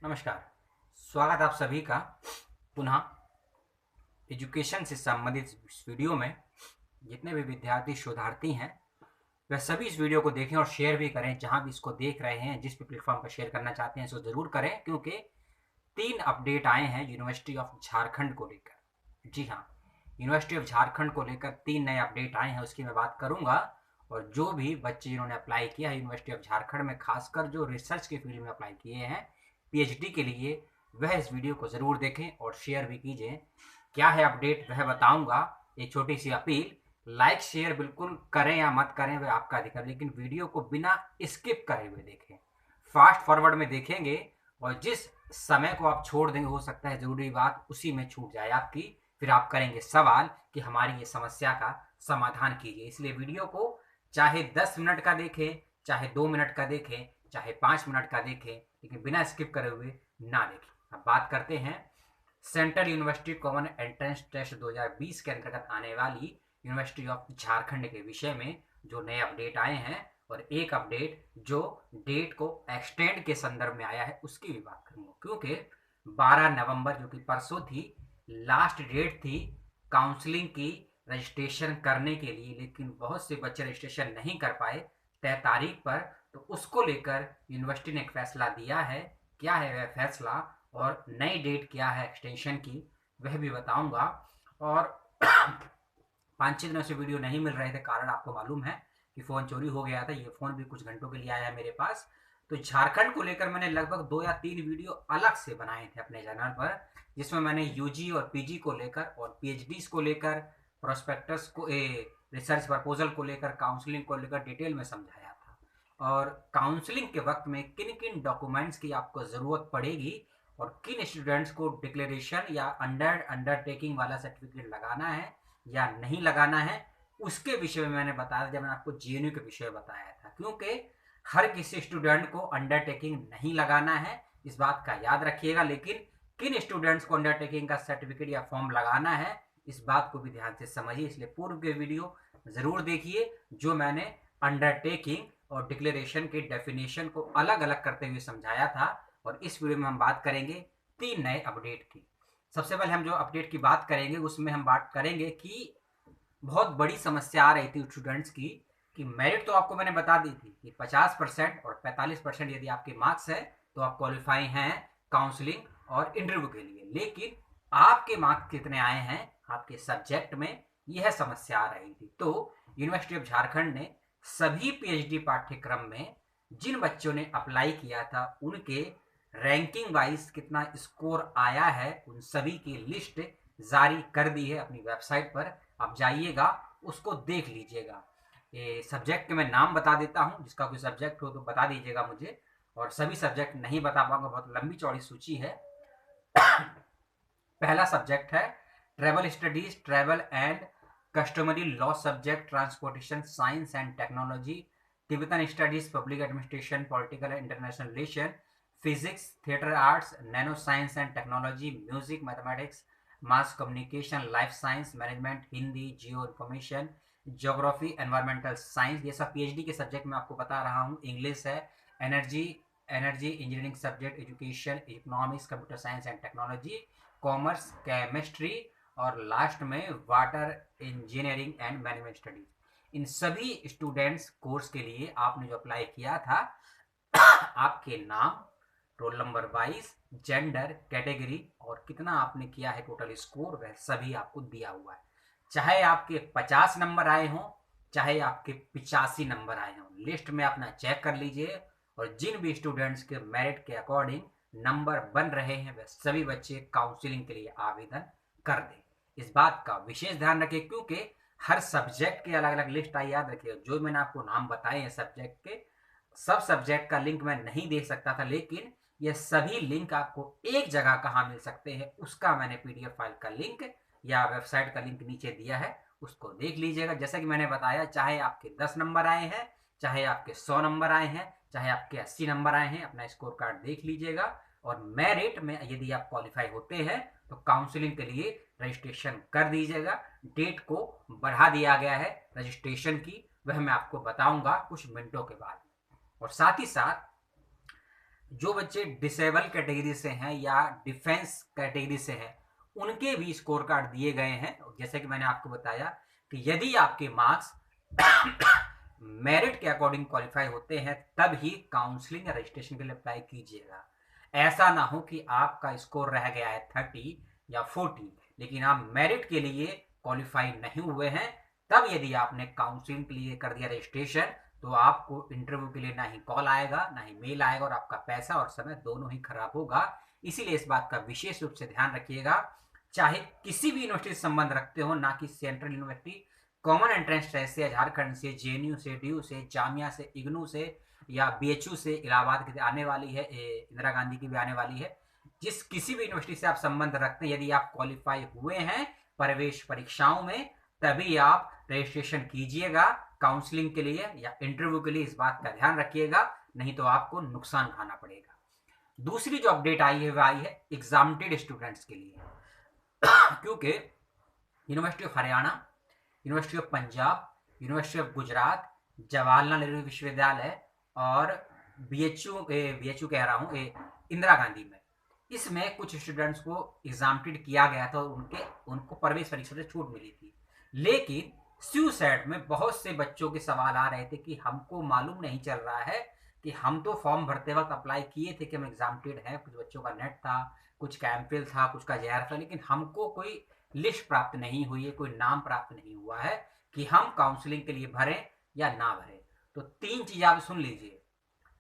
नमस्कार। स्वागत आप सभी का पुनः एजुकेशन से संबंधित इस वीडियो में। जितने भी विद्यार्थी शोधार्थी हैं वह सभी इस वीडियो को देखें और शेयर भी करें। जहां भी इसको देख रहे हैं, जिस भी प्लेटफॉर्म पर शेयर करना चाहते हैं, इसको ज़रूर करें, क्योंकि 3 अपडेट आए हैं यूनिवर्सिटी ऑफ झारखंड को लेकर। जी हाँ, यूनिवर्सिटी ऑफ झारखंड को लेकर 3 नए अपडेट आए हैं, उसकी मैं बात करूंगा। और जो भी बच्चे जिन्होंने अप्लाई किया है यूनिवर्सिटी ऑफ झारखंड में, खासकर जो रिसर्च के फील्ड में अप्लाई किए हैं पीएचडी के लिए, वह इस वीडियो को ज़रूर देखें और शेयर भी कीजिए। क्या है अपडेट वह बताऊंगा। एक छोटी सी अपील, लाइक शेयर बिल्कुल करें या मत करें वह आपका अधिकार, लेकिन वीडियो को बिना स्किप करे हुए देखें। फास्ट फॉरवर्ड में देखेंगे और जिस समय को आप छोड़ देंगे, हो सकता है जरूरी बात उसी में छूट जाए आपकी, फिर आप करेंगे सवाल कि हमारी ये समस्या का समाधान कीजिए। इसलिए वीडियो को चाहे 10 मिनट का देखें, चाहे 2 मिनट का देखें, चाहे 5 मिनट का देखें, लेकिन बिना स्किप करे हुए ना देखें। अब बात करते हैं central university common entrance test 2020 के अंतर्गत आने वाली यूनिवर्सिटी ऑफ झारखंड के विषय में जो नए अपडेट आए हैं, और एक अपडेट जो डेट को एक्सटेंड के संदर्भ में आया है उसकी भी बात करूंगा। क्योंकि 12 नवंबर जो कि परसों थी, लास्ट डेट थी काउंसलिंग की रजिस्ट्रेशन करने के लिए, लेकिन बहुत से बच्चे रजिस्ट्रेशन नहीं कर पाए तय तारीख पर। तो उसको लेकर यूनिवर्सिटी ने एक फैसला दिया है। क्या है वह फैसला और नई डेट क्या है एक्सटेंशन की, वह भी बताऊंगा। और 5-6 दिनों से वीडियो नहीं मिल रहे थे, कारण आपको मालूम है कि फ़ोन चोरी हो गया था। ये फ़ोन भी कुछ घंटों के लिए आया है मेरे पास। तो झारखंड को लेकर मैंने लगभग 2 या 3 वीडियो अलग से बनाए थे अपने चैनल पर, जिसमें मैंने यूजी और पीजी को लेकर और पीएचडीज को लेकर, प्रोस्पेक्टस को, रिसर्च प्रपोजल को लेकर, काउंसलिंग को लेकर डिटेल में समझाया था। और काउंसलिंग के वक्त में किन किन डॉक्यूमेंट्स की आपको ज़रूरत पड़ेगी और किन स्टूडेंट्स को डिक्लेरेशन या अंडरटेकिंग वाला सर्टिफिकेट लगाना है या नहीं लगाना है, उसके विषय में मैंने बताया जब मैंने आपको जेएनयू के विषय में बताया था। क्योंकि हर किसी स्टूडेंट को अंडरटेकिंग नहीं लगाना है, इस बात का याद रखिएगा, लेकिन किन स्टूडेंट्स को अंडरटेकिंग का सर्टिफिकेट या फॉर्म लगाना है, इस बात को भी ध्यान से समझिए। इसलिए पूर्व के वीडियो जरूर देखिए जो मैंने अंडरटेकिंग और डिक्लेरेशन के डेफिनेशन को अलग अलग करते हुए समझाया था। और इस वीडियो में हम बात करेंगे 3 नए अपडेट की। सबसे पहले हम जो अपडेट की बात करेंगे उसमें हम बात करेंगे कि बहुत बड़ी समस्या आ रही थी स्टूडेंट्स की कि मेरिट तो आपको मैंने बता दी थी कि 50% और 45% यदि आपके मार्क्स है तो आप क्वालिफाई हैं काउंसलिंग और इंटरव्यू के लिए, लेकिन आपके मार्क्स कितने आए हैं आपके सब्जेक्ट में, यह समस्या आ रही थी। तो यूनिवर्सिटी ऑफ झारखंड ने सभी पीएचडी पाठ्यक्रम में जिन बच्चों ने अप्लाई किया था उनके रैंकिंग वाइज कितना स्कोर आया है, उन सभी की लिस्ट जारी कर दी है अपनी वेबसाइट पर। आप जाइएगा, उसको देख लीजिएगा। ये सब्जेक्ट के मैं नाम बता देता हूँ, जिसका कोई सब्जेक्ट हो तो बता दीजिएगा मुझे, और सभी सब्जेक्ट नहीं बता पाऊंगा, बहुत लंबी चौड़ी सूची है। पहला सब्जेक्ट है travel studies, travel and customary law subject, transportation science and technology, Tibetan studies, public administration, political and international relation, physics, theatre arts, nano science and technology, music, mathematics, mass communication, life science, management, Hindi, Jio information, geography, environmental science, ये सब PhD के subject मैं आपको बता रहा हूँ। English है, energy engineering subject, education, economics, computer science and technology, commerce, chemistry, और लास्ट में water engineering and management studies. इन सभी स्टूडेंट्स कोर्स के लिए आपने जो अप्लाई किया था, आपके नाम, roll number wise, gender, category और कितना आपने किया है टोटल स्कोर, वह सभी आपको दिया हुआ है। चाहे आपके 50 नंबर आए हों, चाहे आपके 85 नंबर आए हों, लिस्ट में अपना चेक कर लीजिए। और जिन भी स्टूडेंट्स के मेरिट के अकॉर्डिंग नंबर बन रहे हैं, वह सभी बच्चे काउंसलिंग के लिए आवेदन कर दें। इस बात का विशेष ध्यान रखें, क्योंकि हर सब्जेक्ट के अलग अलग लिस्ट आई। याद रखिए, जो मैंने आपको नाम बताए हैं सब्जेक्ट के, सब सब्जेक्ट का लिंक मैं नहीं दे सकता था, लेकिन ये सभी लिंक आपको एक जगह कहाँ मिल सकते हैं, उसका मैंने पीडीएफ फाइल का लिंक या वेबसाइट का लिंक नीचे दिया है, उसको देख लीजिएगा। जैसा कि मैंने बताया, चाहे आपके 10 नंबर आए हैं, चाहे आपके 100 नंबर आए हैं, चाहे आपके 80 नंबर आए हैं, अपना स्कोर कार्ड देख लीजिएगा। और मेरिट में यदि आप क्वालिफाई होते हैं तो काउंसलिंग के लिए रजिस्ट्रेशन कर दीजिएगा। डेट को बढ़ा दिया गया है रजिस्ट्रेशन की, वह मैं आपको बताऊंगा कुछ मिनटों के बाद। और साथ ही साथ जो बच्चे डिसेबल कैटेगरी से हैं या डिफेंस कैटेगरी से हैं उनके भी स्कोर कार्ड दिए गए हैं। जैसे कि मैंने आपको बताया कि यदि आपके मार्क्स मेरिट के अकॉर्डिंग क्वालिफाई होते हैं तब ही काउंसलिंग या रजिस्ट्रेशन के लिए अप्लाई कीजिएगा। ऐसा ना हो कि आपका स्कोर रह गया है 30 या 40 लेकिन आप मेरिट के लिए क्वालिफाई नहीं हुए हैं, तब यदि आपने काउंसलिंग के लिए कर दिया रजिस्ट्रेशन तो आपको इंटरव्यू के लिए ना ही कॉल आएगा ना ही मेल आएगा और आपका पैसा और समय दोनों ही खराब होगा। इसीलिए इस बात का विशेष रूप से ध्यान रखिएगा। चाहे किसी भी यूनिवर्सिटी से संबंध रखते हो, ना कि central university, common entrance test से, झारखंड से, जेएनयू से, डीयू से, जामिया से, इग्नू से या बीएचयू से, इलाहाबाद की आने वाली है, इंदिरा गांधी की भी आने वाली है, जिस किसी भी यूनिवर्सिटी से आप संबंध रखते हैं, यदि आप क्वालिफाई हुए हैं प्रवेश परीक्षाओं में तभी आप रजिस्ट्रेशन कीजिएगा काउंसलिंग के लिए या इंटरव्यू के लिए। इस बात का ध्यान रखिएगा, नहीं तो आपको नुकसान उठाना पड़ेगा। दूसरी जो अपडेट आई है वह आई है एग्जामिनेटेड स्टूडेंट्स के लिए क्योंकि university of Haryana, university of Punjab, university of Gujarat, Jawaharlal Nehru विश्वविद्यालय और बीएचयू कह रहा हूँ इंदिरा गांधी में, इसमें कुछ स्टूडेंट्स को एग्जामिनेटेड किया गया था और उनको प्रवेश परीक्षा से छूट मिली थी। लेकिन SUSET में बहुत से बच्चों के सवाल आ रहे थे कि हमको मालूम नहीं चल रहा है कि हम तो फॉर्म भरते वक्त अप्लाई किए थे कि हम एग्जामिनेटेड हैं, कुछ बच्चों का नेट था, कुछ का एमफिल था, कुछ का JR था, लेकिन हमको कोई लिस्ट प्राप्त नहीं हुई है, कोई नाम प्राप्त नहीं हुआ है कि हम काउंसलिंग के लिए भरें या ना भरें। तो 3 चीज आप सुन लीजिए,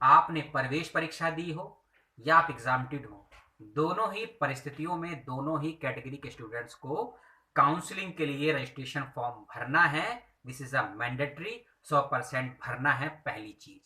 आपने प्रवेश परीक्षा दी हो या आप एग्जामिनेटेड हो, दोनों ही परिस्थितियों में दोनों ही कैटेगरी के स्टूडेंट्स को काउंसलिंग के लिए रजिस्ट्रेशन फॉर्म भरना है। दिस इज अ मैंडेटरी, 100% भरना है, पहली चीज।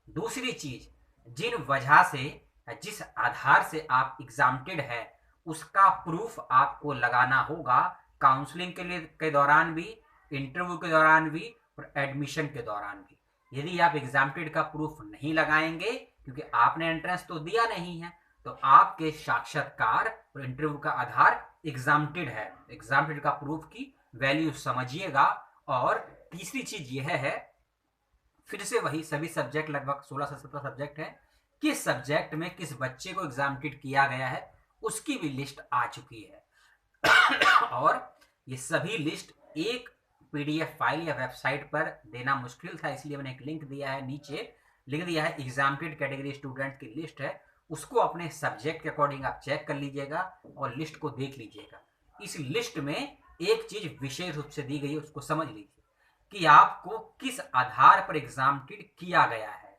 दूसरी चीज, जिन वजह से जिस आधार से आप एग्जामिनेटेड है उसका प्रूफ आपको लगाना होगा काउंसलिंग के लिए के दौरान भी, इंटरव्यू के दौरान भी और एडमिशन के दौरान भी। यदि आप एग्जामिनेटेड का प्रूफ नहीं लगाएंगे क्योंकि आपने एंट्रेंस तो दिया नहीं है, तो आपके साक्षात्कार और इंटरव्यू का आधार एग्जामिनेटेड है। एग्जामिनेटेड का प्रूफ की वैल्यू समझिएगा। और तीसरी चीज यह है, फिर से वही सभी सब्जेक्ट, लगभग 16 से 17 सब्जेक्ट है, किस सब्जेक्ट में किस बच्चे को एग्जामिनेटेड किया गया है उसकी भी लिस्ट आ चुकी है और ये सभी लिस्ट एक PDF फाइल या वेबसाइट पर देना मुश्किल था, इसलिए मैंने एक लिंक दिया है, नीचे लिख दिया है, एग्जामिनेटेड कैटेगरी स्टूडेंट की लिस्ट है, उसको अपने सब्जेक्ट के अकॉर्डिंग आप चेक कर लीजिएगा और लिस्ट को देख लीजिएगा। इस लिस्ट में एक चीज विशेष रूप से दी गई है, उसको समझ लीजिए कि आपको किस आधार पर एग्जामिनेटेड किया गया है।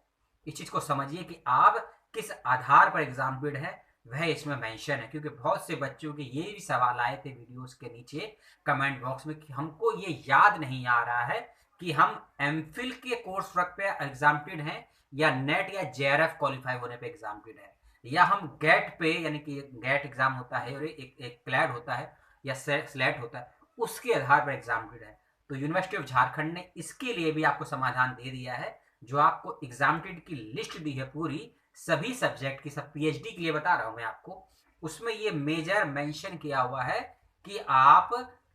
इस चीज को समझिए कि आप किस आधार पर एग्जामिनेटेड है, वह इसमें मेंशन है। क्योंकि बहुत से बच्चों के ये भी सवाल आए थे वीडियोस के नीचे कमेंट बॉक्स में कि हमको ये याद नहीं आ रहा है कि हम MPhil के कोर्स वर्क पे एग्जामिनेटेड हैं या नेट या JRF क्वालिफाई होने पे एग्जामिनेटेड है, या हम गेट पे, यानी कि गेट एग्जाम होता है और एक क्लैड होता है या स्लेट होता है, उसके आधार पर एग्जामिनेटेड है। तो यूनिवर्सिटी ऑफ झारखंड ने इसके लिए भी आपको समाधान दे दिया है, जो आपको एग्जामिनेटेड की लिस्ट दी है पूरी सभी सब्जेक्ट की, सब PhD के लिए बता रहा हूं मैं आपको, उसमें ये मेजर मेंशन किया हुआ है कि आप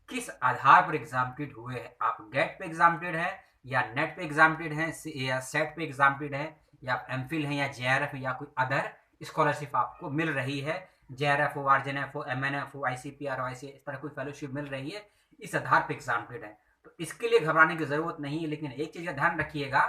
किस आधार पर एग्जामिनेटेड हुए हैं। आप गेट पे एग्जामिनेटेड है या नेट पे एग्जामिनेटेड है या सेट पे एग्जामिनेटेड है या आप MPhil है या JRF या कोई अदर स्कॉलरशिप आपको मिल रही है, JRF हो, RGNF हो, MNF हो, ICPR हो, IC, इस तरह कोई फेलोशिप मिल रही है, इस आधार पर एग्जामिनेटेड है। तो इसके लिए घबराने की जरूरत नहीं है। लेकिन एक चीज का ध्यान रखिएगा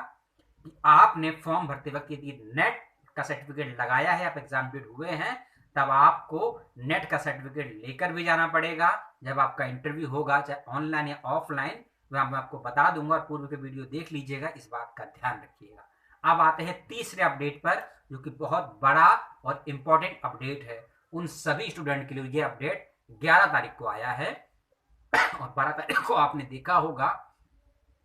कि आपने फॉर्म भरते वक्त यदि नेट का सर्टिफिकेट लगाया है, आप एग्जामिनेटेड हुए हैं, तब आपको नेट का सर्टिफिकेट लेकर भी जाना पड़ेगा जब आपका इंटरव्यू होगा, चाहे ऑनलाइन या ऑफलाइन, वह मैं आपको बता दूंगा और पूर्व के वीडियो देख लीजिएगा, इस बात का ध्यान रखिएगा। अब आते हैं तीसरे अपडेट पर, जो कि बहुत बड़ा और इंपॉर्टेंट अपडेट है उन सभी स्टूडेंट के लिए। ये अपडेट 11 तारीख को आया है और 12 तारीख को आपने देखा होगा,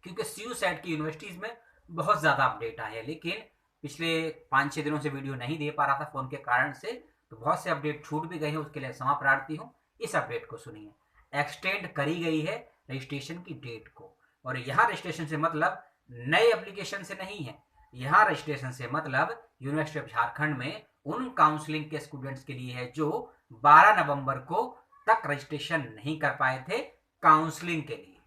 क्योंकि SUSET की यूनिवर्सिटीज में बहुत ज्यादा अपडेट आए हैं, लेकिन पिछले 5-6 दिनों से वीडियो नहीं दे पा रहा था फोन के कारण से, तो बहुत से अपडेट छूट भी गए हैं, उसके लिए क्षमा प्रार्थी हूँ। इस अपडेट को सुनिए, एक्सटेंड करी गई है रजिस्ट्रेशन की डेट को, और यहाँ रजिस्ट्रेशन से मतलब नए एप्लीकेशन से नहीं है, यहाँ रजिस्ट्रेशन से मतलब यूनिवर्सिटी ऑफ झारखंड में उन काउंसलिंग के स्टूडेंट्स के लिए है जो 12 नवंबर को तक रजिस्ट्रेशन नहीं कर पाए थे काउंसलिंग के लिए।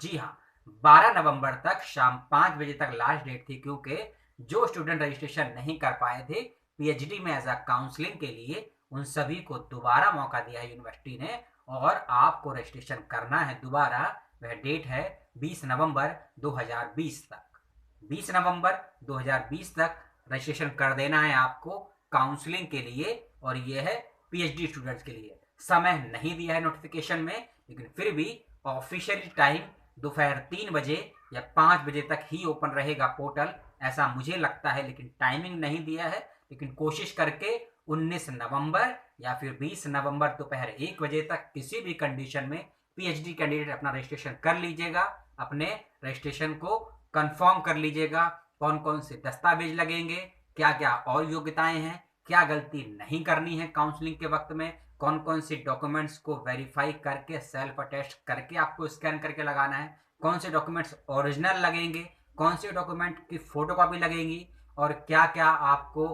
जी हाँ, 12 नवंबर तक शाम 5 बजे तक लास्ट डेट थी, क्योंकि जो स्टूडेंट रजिस्ट्रेशन नहीं कर पाए थे पीएचडी में एज अ काउंसलिंग के लिए उन सभी को दोबारा मौका दिया है यूनिवर्सिटी ने, और आपको रजिस्ट्रेशन करना है दोबारा। वह डेट है 20 नवंबर 2020 तक। 20 नवंबर 2020 तक रजिस्ट्रेशन कर देना है आपको काउंसलिंग के लिए, और यह है पीएचडी स्टूडेंट्स के लिए। समय नहीं दिया है नोटिफिकेशन में, लेकिन फिर भी ऑफिशियली टाइम दोपहर 3 बजे या 5 बजे तक ही ओपन रहेगा पोर्टल, ऐसा मुझे लगता है, लेकिन टाइमिंग नहीं दिया है। लेकिन कोशिश करके 19 नवंबर या फिर 20 नवंबर दोपहर 1 बजे तक किसी भी कंडीशन में पीएचडी कैंडिडेट अपना रजिस्ट्रेशन कर लीजिएगा। अपने रजिस्ट्रेशन को कंफर्म कर लीजिएगा, कौन कौन से दस्तावेज लगेंगे, क्या क्या और योग्यताएं हैं, क्या गलती नहीं करनी है काउंसलिंग के वक्त में, कौन कौन से डॉक्यूमेंट्स को वेरीफाई करके सेल्फ अटेस्ट करके आपको स्कैन करके लगाना है, कौन से डॉक्यूमेंट्स ओरिजिनल लगेंगे, कौन से डॉक्यूमेंट की फोटोकॉपी लगेगी, और क्या क्या आपको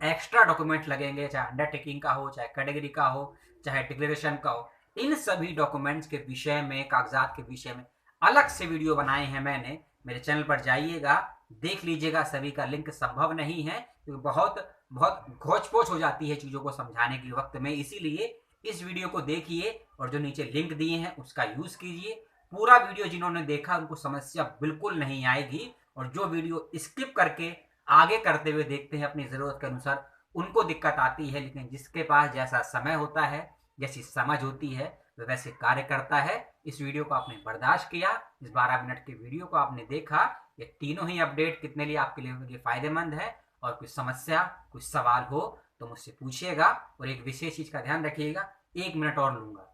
एक्स्ट्रा डॉक्यूमेंट लगेंगे, चाहे अंडरटेकिंग का हो, चाहे कैटेगरी का हो, चाहे डिक्लेरेशन का हो। इन सभी डॉक्यूमेंट्स के विषय में, कागजात के विषय में अलग से वीडियो बनाए हैं मैंने। मेरे चैनल पर जाइएगा, देख लीजिएगा। सभी का लिंक संभव नहीं है क्योंकि बहुत बहुत घोच पोच हो जाती है चीज़ों को समझाने के वक्त में, इसीलिए इस वीडियो को देखिए और जो नीचे लिंक दिए हैं उसका यूज़ कीजिए। पूरा वीडियो जिन्होंने देखा उनको समस्या बिल्कुल नहीं आएगी, और जो वीडियो स्किप करके आगे करते हुए देखते हैं अपनी ज़रूरत के अनुसार, उनको दिक्कत आती है। लेकिन जिसके पास जैसा समय होता है, जैसी समझ होती है, वह वैसे कार्य करता है। इस वीडियो को आपने बर्दाश्त किया, इस 12 मिनट के वीडियो को आपने देखा। ये तीनों ही अपडेट कितने लिए आपके लिए फायदेमंद है, और कुछ समस्या, कुछ सवाल हो तो मुझसे पूछिएगा। और एक विशेष चीज़ का ध्यान रखिएगा, 1 मिनट और लूँगा,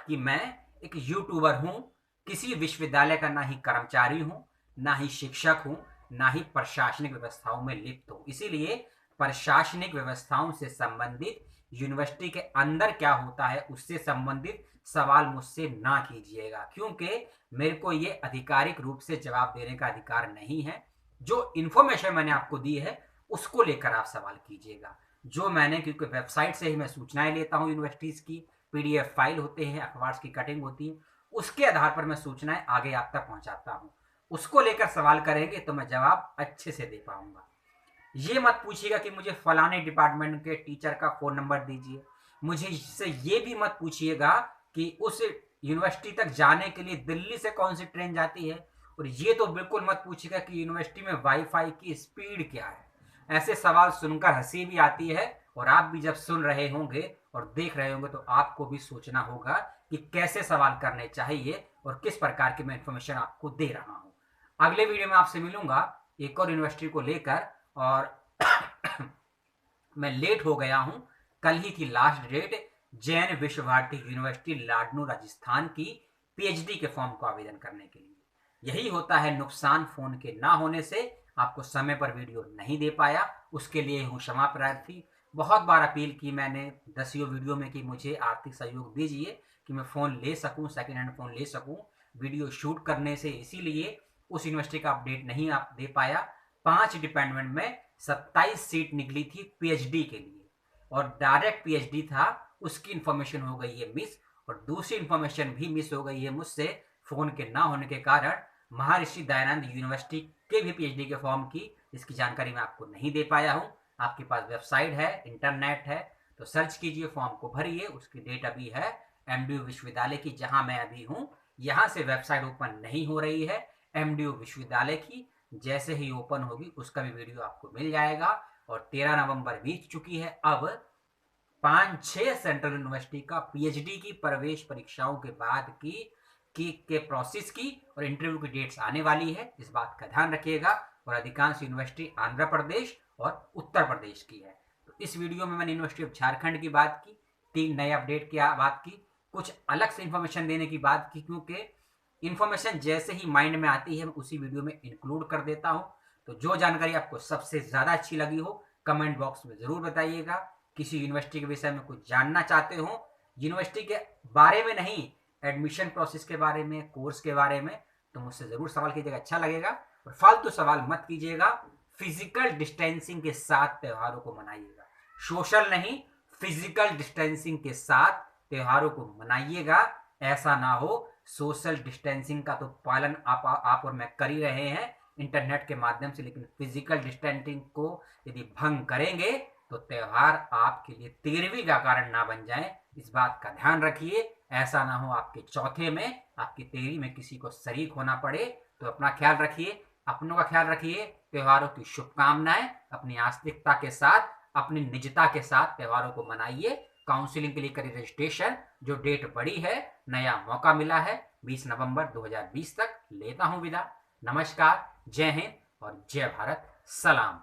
कि मैं एक यूट्यूबर हूँ, किसी विश्वविद्यालय का ना ही कर्मचारी हूँ, ना ही शिक्षक हूँ, ना ही प्रशासनिक व्यवस्थाओं में लिप्त हूँ। इसीलिए प्रशासनिक व्यवस्थाओं से संबंधित, यूनिवर्सिटी के अंदर क्या होता है उससे संबंधित सवाल मुझसे ना कीजिएगा, क्योंकि मेरे को ये आधिकारिक रूप से जवाब देने का अधिकार नहीं है। जो इन्फॉर्मेशन मैंने आपको दी है उसको लेकर आप सवाल कीजिएगा। जो मैंने, क्योंकि वेबसाइट से ही मैं सूचनाएं लेता हूँ, यूनिवर्सिटीज़ की पीडीएफ फाइल होते हैं, अखबार की कटिंग होती है, उसके आधार पर मैं सूचनाएं आगे आप तक पहुंचाता हूं। उसको लेकर सवाल करेंगे तो मैं जवाब अच्छे से दे पाऊंगा। ये मत पूछिएगा कि मुझे फलाने डिपार्टमेंट के टीचर का फ़ोन नंबर दीजिए। मुझे इससे ये भी मत पूछिएगा कि उस यूनिवर्सिटी तक जाने के लिए दिल्ली से कौन सी ट्रेन जाती है। और ये तो बिल्कुल मत पूछिएगा कि यूनिवर्सिटी में वाईफाई की स्पीड क्या है। ऐसे सवाल सुनकर हंसी भी आती है, और आप भी जब सुन रहे होंगे और देख रहे होंगे तो आपको भी सोचना होगा कि कैसे सवाल करने चाहिए और किस प्रकार की मैं इन्फॉर्मेशन आपको दे रहा हूँ। अगले वीडियो में आपसे मिलूंगा एक और यूनिवर्सिटी को लेकर, और मैं लेट हो गया हूँ। कल ही थी लास्ट डेट जैन विश्व भारती यूनिवर्सिटी लाडनू राजस्थान की पीएचडी के फॉर्म को आवेदन करने के लिए। यही होता है नुकसान फोन के ना होने से। आपको समय पर वीडियो नहीं दे पाया, उसके लिए हूँ क्षमा प्रार्थी। बहुत बार अपील की मैंने 10 वीडियो में कि मुझे आर्थिक सहयोग दीजिए कि मैं फ़ोन ले सकूं, सेकेंड हैंड फ़ोन ले सकूं वीडियो शूट करने से। इसीलिए उस यूनिवर्सिटी का अपडेट नहीं आप दे पाया। 5 डिपार्टमेंट में 27 सीट निकली थी पीएचडी के लिए, और डायरेक्ट पीएचडी था, उसकी इन्फॉर्मेशन हो गई है मिस, और दूसरी इन्फॉर्मेशन भी मिस हो गई है मुझसे फ़ोन के ना होने के कारण। महर्षि दयानंद यूनिवर्सिटी के भी पीएचडी के फॉर्म की, इसकी जानकारी मैं आपको नहीं दे पाया हूँ। आपके पास वेबसाइट है, इंटरनेट है, तो सर्च कीजिए, फॉर्म को भरिए। उसकी डेट अभी है एमडीयू विश्वविद्यालय की, जहां मैं अभी हूं। यहां से वेबसाइट ओपन नहीं हो रही है एमडीयू विश्वविद्यालय की। जैसे ही ओपन होगी उसका भी वीडियो आपको मिल जाएगा। और 13 नवंबर बीत चुकी है, अब 5-6 सेंट्रल यूनिवर्सिटी का पीएचडी की प्रवेश परीक्षाओं के बाद के प्रोसेस की और इंटरव्यू की डेट्स आने वाली है। इस बात का ध्यान रखिएगा। और अधिकांश यूनिवर्सिटी आंध्र प्रदेश और उत्तर प्रदेश की है। तो इस वीडियो में मैंने यूनिवर्सिटी ऑफ झारखंड की बात की, 3 नए अपडेट की बात की, कुछ अलग से इंफॉर्मेशन देने की बात की, क्योंकि इंफॉर्मेशन जैसे ही माइंड में आती है मैं उसी वीडियो में इंक्लूड कर देता हूं। तो जो जानकारी आपको सबसे ज़्यादा अच्छी लगी हो कमेंट बॉक्स में ज़रूर बताइएगा। किसी यूनिवर्सिटी के विषय में कुछ जानना चाहते हो, यूनिवर्सिटी के बारे में नहीं, एडमिशन प्रोसेस के बारे में, कोर्स के बारे में, तो मुझसे ज़रूर सवाल कीजिएगा, अच्छा लगेगा। और फालतू सवाल मत कीजिएगा। फिजिकल डिस्टेंसिंग के साथ त्योहारों को मनाइएगा, सोशल नहीं, फिजिकल डिस्टेंसिंग के साथ त्योहारों को मनाइएगा। ऐसा ना हो सोशल डिस्टेंसिंग का तो पालन आप और मैं कर ही रहे हैं, इंटरनेट के माध्यम से, लेकिन फिजिकल डिस्टेंसिंग को यदि भंग करेंगे तो त्यौहार आपके लिए 13वीं का कारण ना बन जाए। इस बात का ध्यान रखिए, ऐसा ना हो आपके चौथे में, आपकी 13वीं में किसी को शरीक होना पड़े। तो अपना ख्याल रखिए, अपनों का ख्याल रखिए। त्योहारों की शुभकामनाएं। अपनी आस्तिकता के साथ, अपनी निजता के साथ त्योहारों को मनाइए। काउंसलिंग के लिए करिए रजिस्ट्रेशन। जो डेट बड़ी है, नया मौका मिला है, 20 नवंबर 2020 तक। लेता हूं विदा। नमस्कार, जय हिंद और जय भारत। सलाम।